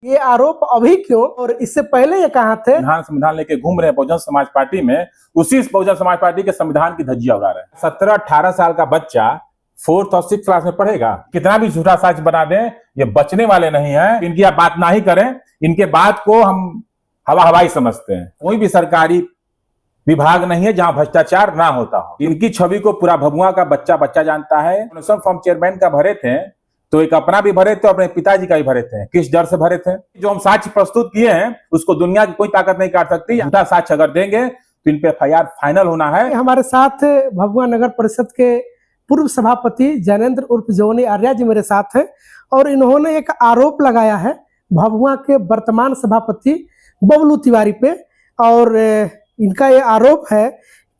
ये आरोप अभी क्यों और इससे पहले ये कहाँ थे? संविधान लेके घूम रहे हैं बहुजन समाज पार्टी में, उसी बहुजन समाज पार्टी के संविधान की धज्जियां उड़ा रहे हैं। 17-18 साल का बच्चा 4th और 6th क्लास में पढ़ेगा, कितना भी झूठा सच बना दें ये बचने वाले नहीं है। इनकी आप बात ना ही करें, इनके बात को हम हवाई समझते हैं। कोई भी सरकारी विभाग नहीं है जहां भ्रष्टाचार ना होता हो। इनकी छवि को पूरा भभुआ का बच्चा जानता है। फॉर्म चेयरमैन का भरे थे तो एक अपना भी भरे थे, अपने पिताजी का भी भरे थे। किस डर से भरे थे? जो हम साक्ष्य प्रस्तुत किए हैं उसको दुनिया की कोई ताकत नहीं काट सकती। झूठा साक्ष्य अगर देंगे तो इन पे FIR फाइनल होना है। हमारे साथ भभुआ नगर परिषद के पूर्व सभापति जैनेंद्र उर्फ जोनी आर्या जी मेरे साथ हैं और इन्होंने एक आरोप लगाया है भभुआ के वर्तमान सभापति बबलू तिवारी पे। और इनका ये आरोप है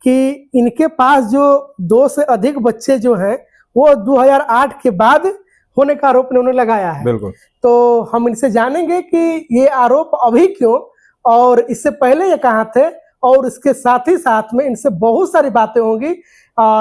कि इनके पास जो 2 से अधिक बच्चे जो हैं वो 2008 के बाद होने का आरोप इन्होंने लगाया है। बिल्कुल। तो हम इनसे जानेंगे कि ये आरोप अभी क्यों और इससे पहले ये कहाँ थे, और इसके साथ ही साथ में इनसे बहुत सारी बातें होंगी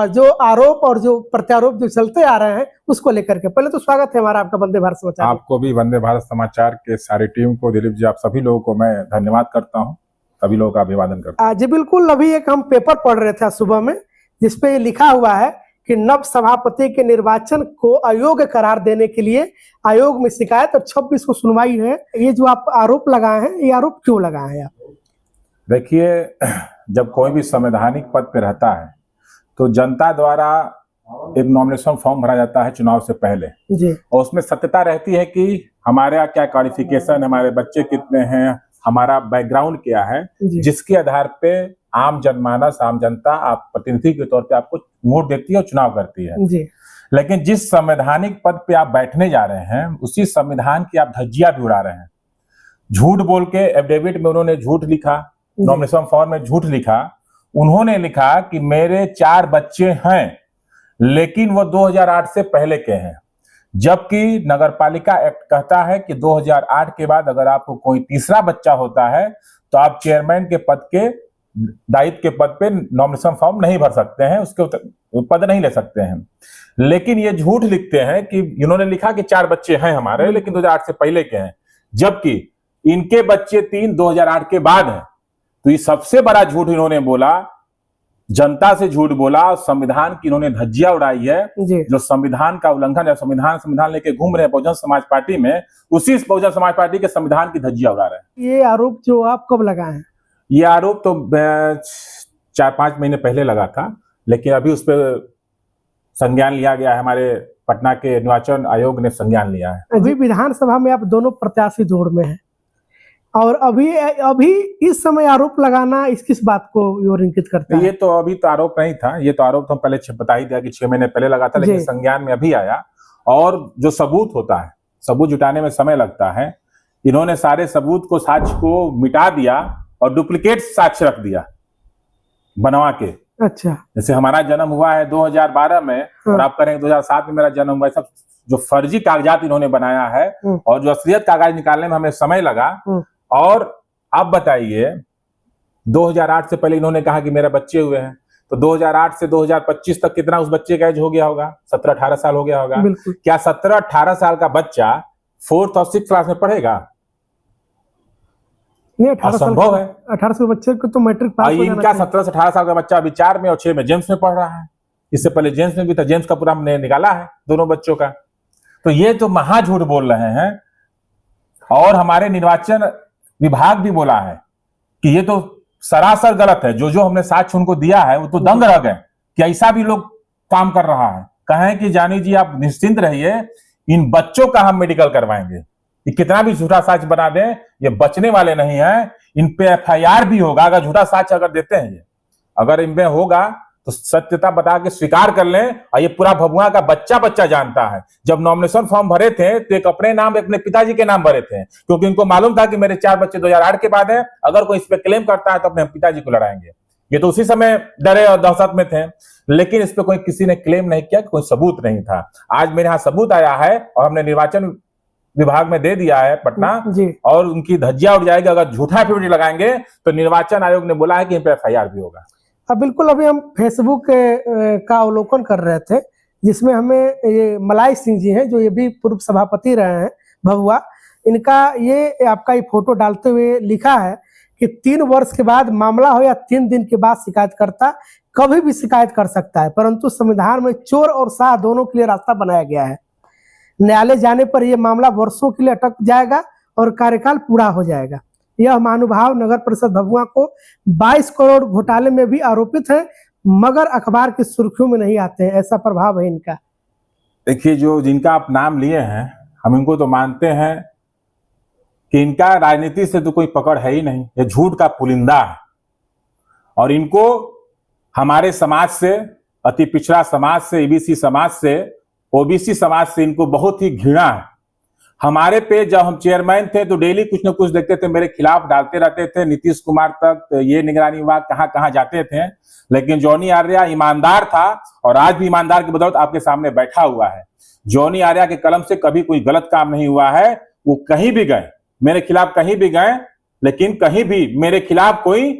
जो आरोप और जो प्रत्यारोप जो चलते आ रहे हैं उसको लेकर के। पहले तो स्वागत है हमारा आपका वंदे भारत समाचार। आपको भी वंदे भारत समाचार के सारी टीम को, दिलीप जी, आप सभी लोगों को मैं धन्यवाद करता हूँ, सभी लोगों का अभिवादन करता हूँ। जी बिल्कुल। अभी एक हम पेपर पढ़ रहे थे सुबह में जिसपे लिखा हुआ है कि नव सभापति के निर्वाचन को अयोग्य करार देने के लिए आयोग में शिकायत और 26 को सुनवाई है। ये जो आप आरोप लगाए हैं, ये आरोप क्यों लगाए हैं आप? देखिए, जब कोई भी संवैधानिक पद पे रहता है तो जनता द्वारा एक नॉमिनेशन फॉर्म भरा जाता है चुनाव से पहले जी। और उसमें सत्यता रहती है कि हमारा क्या क्वालिफिकेशन, हमारे बच्चे कितने हैं, हमारा बैकग्राउंड क्या है, जिसके आधार पे आम जनमानस, आम जनता आप प्रतिनिधि के तौर पे आपको वोट देती है और चुनाव करती है जी। लेकिन जिस संवैधानिक पद पे आप बैठने जा रहे हैं उसी संविधान की आप धज्जियां भी उड़ा रहे हैं। झूठ बोल के एफिडेविट में उन्होंने झूठ लिखा, नॉमिनेशन फॉर्म में झूठ लिखा। उन्होंने लिखा कि मेरे 4 बच्चे हैं लेकिन वो 2008 से पहले के हैं, जबकि नगरपालिका एक्ट कहता है कि 2008 के बाद अगर आपको कोई तीसरा बच्चा होता है तो आप चेयरमैन के पद के दायित्व के पद पे नॉमिनेशन फॉर्म नहीं भर सकते हैं, उसके पद नहीं ले सकते हैं। लेकिन ये झूठ लिखते हैं कि इन्होंने लिखा कि 4 बच्चे हैं हमारे लेकिन 2008 से पहले के हैं, जबकि इनके बच्चे 3 2008 के बाद हैं। तो ये सबसे बड़ा झूठ इन्होंने बोला, जनता से झूठ बोला, संविधान की इन्होंने धज्जियां उड़ाई है। जो संविधान का उल्लंघन है, संविधान लेके घूम रहे हैं बहुजन समाज पार्टी में, उसी बहुजन समाज पार्टी के संविधान की धज्जियां उड़ा रहे हैं। ये आरोप जो आप कब लगाए हैं? ये आरोप तो 4-5 महीने पहले लगा था, लेकिन अभी उस पर संज्ञान लिया गया है। हमारे पटना के निर्वाचन आयोग ने संज्ञान लिया है। अभी विधानसभा में आप दोनों प्रत्याशी दौड़ में हैं और अभी इस समय आरोप लगाना इस किस बात को और इंगित करता है? ये तो अभी तो आरोप नहीं था, ये तो आरोप तो हम पहले बता ही दिया कि 6 महीने पहले लगा था, लेकिन संज्ञान में अभी आया। और जो सबूत होता है, सबूत जुटाने में समय लगता है। इन्होंने सारे सबूत को, साक्ष्य को मिटा दिया और डुप्लीकेट साक्ष्य रख दिया बनवा के। अच्छा। जैसे हमारा जन्म हुआ है 2012 में और आप करेंगे 2007 में मेरा जन्म हुआ है। सब जो फर्जी कागजात इन्होंने बनाया है और जो असलियत कागज निकालने में हमें समय लगा। और अब बताइए, 2008 से पहले इन्होंने कहा कि मेरे बच्चे हुए हैं, तो 2008 से 2025 तक कितना उस बच्चे का एज हो गया होगा? 17-18 साल हो गया होगा। क्या 17-18 साल का बच्चा 4th और 6th क्लास में पढ़ेगा? नहीं, 18 असंभव है। 18 साल बच्चे को तो मैट्रिक पास हो जाना इनका 17 से 18 साल का बच्चा अभी 4 में और 6 में जेम्स में पढ़ रहा है। इससे पहले जेम्स में भी था, जेम्स का पूरा हमने निकाला है दोनों बच्चों का। तो ये तो महा झूठ बोल रहे हैं। और हमारे निर्वाचन विभाग भी बोला है कि ये तो सरासर गलत है। जो हमने साक्ष्य उनको दिया है वो तो दंग रह गए कि ऐसा भी लोग काम कर रहा है। कहें कि जानी जी आप निश्चिंत रहिए, इन बच्चों का हम मेडिकल करवाएंगे। ये कितना भी झूठा साक्ष्य बना दें ये बचने वाले नहीं है। इन पे FIR भी होगा अगर झूठा साक्ष्य अगर देते हैं। ये अगर इनमें होगा तो सत्यता बता के स्वीकार कर लें। और ये पूरा भभुआ का बच्चा जानता है। जब नॉमिनेशन फॉर्म भरे थे तो एक अपने नाम, अपने पिताजी के नाम भरे थे, क्योंकि इनको मालूम था कि मेरे 4 बच्चे 2008 के बाद हैं। अगर कोई इस पे क्लेम करता है तो अपने पिताजी को लड़ाएंगे। ये तो उसी समय डरे और दहशत में थे, लेकिन इस पे कोई किसी ने क्लेम नहीं किया, कोई सबूत नहीं था। आज मेरे यहाँ सबूत आया है और हमने निर्वाचन विभाग में दे दिया है पटना, और उनकी धज्जियां उड़ जाएगी। अगर झूठा एफिडेविट लगाएंगे तो निर्वाचन आयोग ने बोला है कि इन पे FIR भी होगा। बिल्कुल। अभी हम फेसबुक का अवलोकन कर रहे थे जिसमें हमें ये मलाई सिंह जी हैं जो ये भी पूर्व सभापति रहे हैं भभुआ, इनका ये आपका ये फोटो डालते हुए लिखा है कि 3 वर्ष के बाद मामला हो या 3 दिन के बाद शिकायतकर्ता कभी भी शिकायत कर सकता है, परंतु संविधान में चोर और शाह दोनों के लिए रास्ता बनाया गया है। न्यायालय जाने पर यह मामला वर्षों के लिए अटक जाएगा और कार्यकाल पूरा हो जाएगा। यह महानुभाव नगर परिषद भभुआ को 22 करोड़ घोटाले में भी आरोपित है, मगर अखबार की सुर्खियों में नहीं आते हैं, ऐसा प्रभाव है इनका। देखिए, जो जिनका आप नाम लिए हैं, हम इनको तो मानते हैं कि इनका राजनीति से तो कोई पकड़ है ही नहीं, ये झूठ का पुलिंदा है। और इनको हमारे समाज से, अति पिछड़ा समाज से, ईबीसी समाज से, ओबीसी समाज से इनको बहुत ही घृणा है। हमारे पे जब हम चेयरमैन थे तो डेली कुछ न कुछ देखते थे, मेरे खिलाफ डालते रहते थे, नीतीश कुमार तक ये निगरानी विभाग कहां कहां जाते थे। लेकिन जॉनी आर्या ईमानदार था और आज भी ईमानदार की बदौलत आपके सामने बैठा हुआ है। जॉनी आर्या के कलम से कभी कोई गलत काम नहीं हुआ है। वो कहीं भी गए, मेरे खिलाफ कहीं भी गए, लेकिन कहीं भी मेरे खिलाफ कोई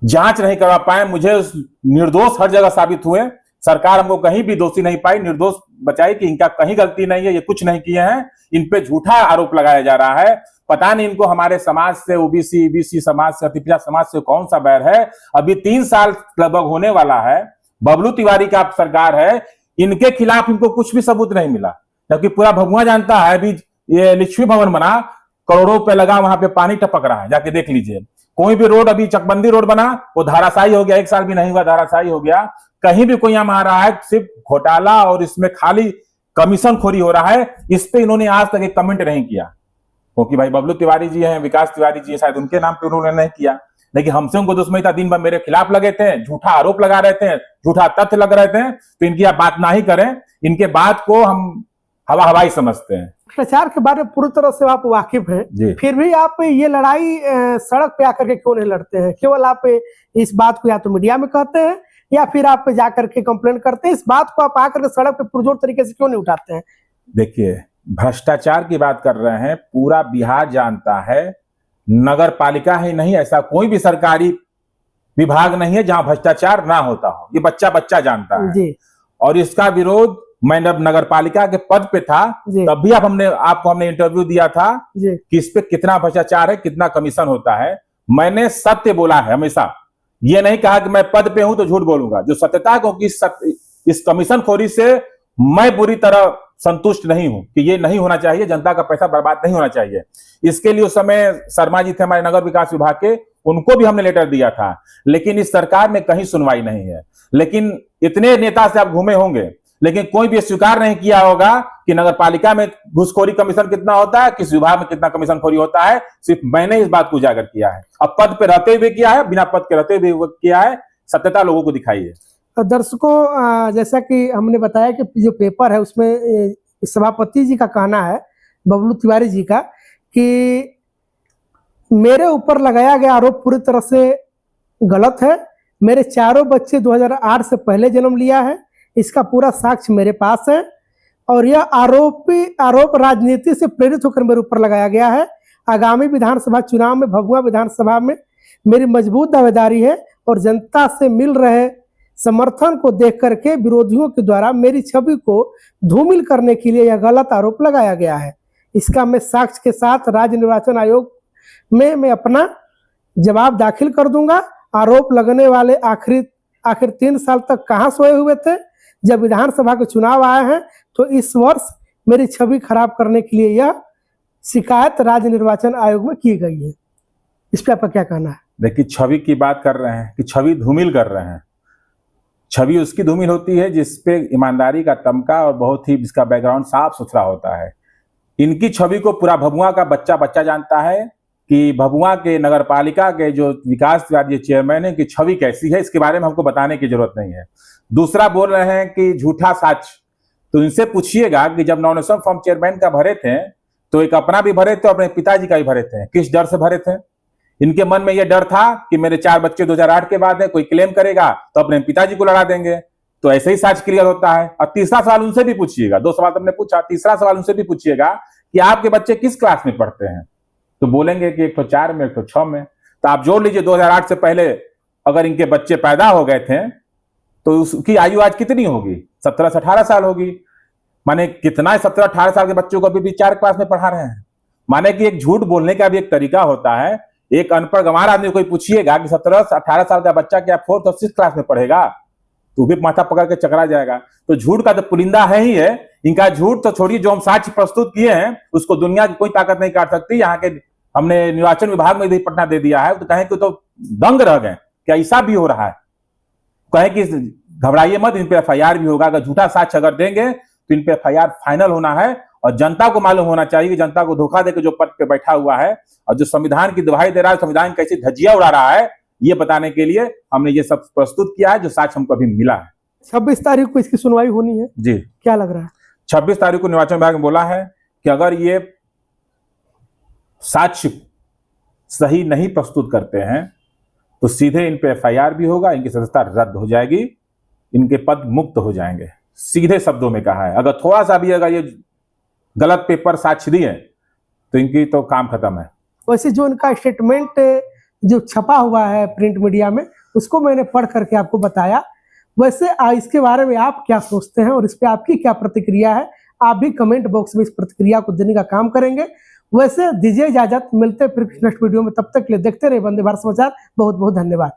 जांच नहीं करवा पाए। मुझे निर्दोष हर जगह साबित हुए। सरकार हमको कहीं भी दोषी नहीं पाई, निर्दोष बचाई कि इनका कहीं गलती नहीं है, ये कुछ नहीं किए हैं। इन पे झूठा आरोप लगाया जा रहा है। पता नहीं इनको हमारे समाज से, ओबीसी ईबीसी समाज से, अति पिछड़ा समाज से कौन सा बैर है। अभी 3 साल लगभग होने वाला है, बबलू तिवारी का सरकार है, इनके खिलाफ इनको कुछ भी सबूत नहीं मिला, जबकि पूरा भभुआ जानता है। अभी ये लक्ष्मी भवन बना, करोड़ों रुपए लगा, वहां पे पानी टपक रहा है, जाके देख लीजिए। कोई भी रोड, अभी चकबंदी रोड बना, वो धाराशायी हो गया, 1 साल भी नहीं हुआ धाराशायी हो गया। कहीं भी कोई यहां आ रहा है, सिर्फ घोटाला और इसमें खाली कमीशन खोरी हो रहा है। इस पे इन्होंने आज तक एक कमेंट नहीं किया, क्योंकि भाई बबलू तिवारी जी हैं, विकास तिवारी जी, शायद उनके नाम पे उन्होंने नहीं किया। लेकिन हमसे उनको दुश्मनी था, दिन भर मेरे खिलाफ लगे थे, झूठा आरोप लगा रहे थे, झूठा तथ्य लग रहे थे। तो इनकी आप बात ना ही करें, इनके बात को हम हवाई समझते हैं। भ्रष्टाचार के बारे में पूरी तरह से आप वाकिफ हैं, फिर भी आप ये लड़ाई सड़क पे आकर के क्यों नहीं लड़ते हैं? केवल आप इस बात को या तो मीडिया में कहते हैं या फिर आप जाकर के कंप्लेंट करते हैं, इस बात को आप आकर के सड़क पे पुरजोर तरीके से क्यों नहीं उठाते हैं? देखिए, भ्रष्टाचार की बात कर रहे हैं, पूरा बिहार जानता है। नगर पालिका ही नहीं, ऐसा कोई भी सरकारी विभाग नहीं है जहां भ्रष्टाचार ना होता हो। ये बच्चा बच्चा जानता है जी। और इसका विरोध मैं जब नगर पालिका के पद पे था तब भी आपको हमने इंटरव्यू दिया था कि इस पे कितना भ्रष्टाचार है, कितना कमीशन होता है। मैंने सत्य बोला है हमेशा, ये नहीं कहा कि मैं पद पे हूं तो झूठ बोलूंगा। जो सत्यता, क्योंकि इस कमीशन खोरी से मैं बुरी तरह संतुष्ट नहीं हूं कि ये नहीं होना चाहिए, जनता का पैसा बर्बाद नहीं होना चाहिए। इसके लिए उस समय शर्मा जी थे हमारे नगर विकास विभाग के, उनको भी हमने लेटर दिया था, लेकिन इस सरकार में कहीं सुनवाई नहीं है। लेकिन इतने नेता से आप घूमे होंगे, लेकिन कोई भी स्वीकार नहीं किया होगा कि नगर पालिका में घूसखोरी कमीशन कितना होता है, किस विभाग में कितना कमीशन खोरी होता है। सिर्फ मैंने इस बात को उजागर किया है, अब पद पे रहते हुए किया है, बिना पद के रहते हुए किया है। सत्यता लोगों को दिखाई है। दर्शकों, जैसा कि हमने बताया कि जो पेपर है उसमें सभापति जी का कहना है, बबलू तिवारी जी का, कि मेरे ऊपर लगाया गया आरोप पूरी तरह से गलत है। मेरे चारों बच्चे 2008 से पहले जन्म लिया है, इसका पूरा साक्ष्य मेरे पास है और यह आरोप राजनीति से प्रेरित होकर मेरे ऊपर लगाया गया है। आगामी विधानसभा चुनाव में भभुआ विधानसभा में मेरी मजबूत दावेदारी है और जनता से मिल रहे समर्थन को देख करके विरोधियों के द्वारा मेरी छवि को धूमिल करने के लिए यह गलत आरोप लगाया गया है। इसका मैं साक्ष्य के साथ राज्य निर्वाचन आयोग में मैं अपना जवाब दाखिल कर दूंगा। आरोप लगने वाले आखिर 3 साल तक कहाँ सोए हुए थे जब विधानसभा के चुनाव आए हैं, तो इस वर्ष मेरी छवि खराब करने के लिए यह शिकायत राज्य निर्वाचन आयोग में की गई है। इस पर आपका क्या कहना है? देखिए, छवि की बात कर रहे हैं कि छवि धूमिल कर रहे हैं। छवि उसकी धूमिल होती है जिसपे ईमानदारी का तमका और बहुत ही जिसका बैकग्राउंड साफ सुथरा होता है। इनकी छवि को पूरा भभुआ का बच्चा बच्चा जानता है कि भभुआ के नगर पालिका के जो विकास तिवारी चेयरमैन है की छवि कैसी है, इसके बारे में हमको बताने की जरूरत नहीं है। दूसरा बोल रहे हैं कि झूठा साक्ष्य, तो इनसे पूछिएगा कि जब नॉमिनेशन फॉर्म चेयरमैन का भरे थे तो एक अपना भी भरे थे, अपने पिताजी का भी भरे थे। किस डर से भरे थे? इनके मन में यह डर था कि मेरे 4 बच्चे 2008 के बाद है, कोई क्लेम करेगा तो अपने पिताजी को लड़ा देंगे, तो ऐसे ही साक्ष्य क्लियर होता है। और तीसरा सवाल उनसे भी पूछिएगा, 2 सवाल हमने पूछा, तीसरा सवाल उनसे भी पूछिएगा कि आपके बच्चे किस क्लास में पढ़ते हैं, तो बोलेंगे कि एक तो 4 में, एक तो 6 में। तो आप जोड़ लीजिए 2008 से पहले अगर इनके बच्चे पैदा हो गए थे तो उसकी आयु आज कितनी होगी? 17 से 18 साल होगी। माने कितना 17-18 साल के बच्चों को अभी भी 4 क्लास में पढ़ा रहे हैं। माने कि एक झूठ बोलने का भी एक तरीका होता है। एक अनपढ़ गंवार आदमी कोई पूछिएगा कि 17-18 साल का बच्चा क्या 4th और 6th क्लास में पढ़ेगा, तो भी माथा पकड़ के चकरा जाएगा। तो झूठ का तो पुलिंदा है ही है। इनका झूठ तो छोड़िए, जो हम साक्ष्य प्रस्तुत किए हैं उसको दुनिया की कोई ताकत नहीं काट सकती। यहाँ के हमने निर्वाचन विभाग में भी पटना दे दिया है, तो कहें कि तो दंग रह गए, क्या ऐसा भी हो रहा है। कहें कि घबराइए मत, इन पे FIR भी होगा। अगर झूठा साक्ष्य अगर देंगे तो इन पे FIR फाइनल होना है। और जनता को मालूम होना चाहिए कि जनता को धोखा देकर जो पद पे बैठा हुआ है और जो संविधान की दुहाई दे रहा है, संविधान कैसी धज्जियां उड़ा रहा है, ये बताने के लिए हमने ये सब प्रस्तुत किया है, जो साक्ष्य हमको अभी मिला है। 26 तारीख को इसकी सुनवाई होनी है जी, क्या लग रहा है? 26 तारीख को निर्वाचन विभाग ने बोला है कि अगर ये साक्ष्य सही नहीं प्रस्तुत करते हैं तो सीधे इन पे FIR भी होगा, इनकी सदस्यता रद्द हो जाएगी, इनके पद मुक्त हो जाएंगे। सीधे शब्दों में कहा है। अगर थोड़ा सा भी अगर ये गलत पेपर साक्ष्य दिए तो इनकी तो काम खत्म है। वैसे जो इनका स्टेटमेंट जो छपा हुआ है प्रिंट मीडिया में, उसको मैंने पढ़ करके आपको बताया। वैसे इसके बारे में आप क्या सोचते हैं और इस पे आपकी क्या प्रतिक्रिया है? आप भी कमेंट बॉक्स में इस प्रतिक्रिया को देने का काम करेंगे। वैसे दीजिए इजाजत, मिलते हैं फिर नेक्स्ट वीडियो में। तब तक के लिए देखते रहिए वंदे भारत समाचार। बहुत बहुत धन्यवाद।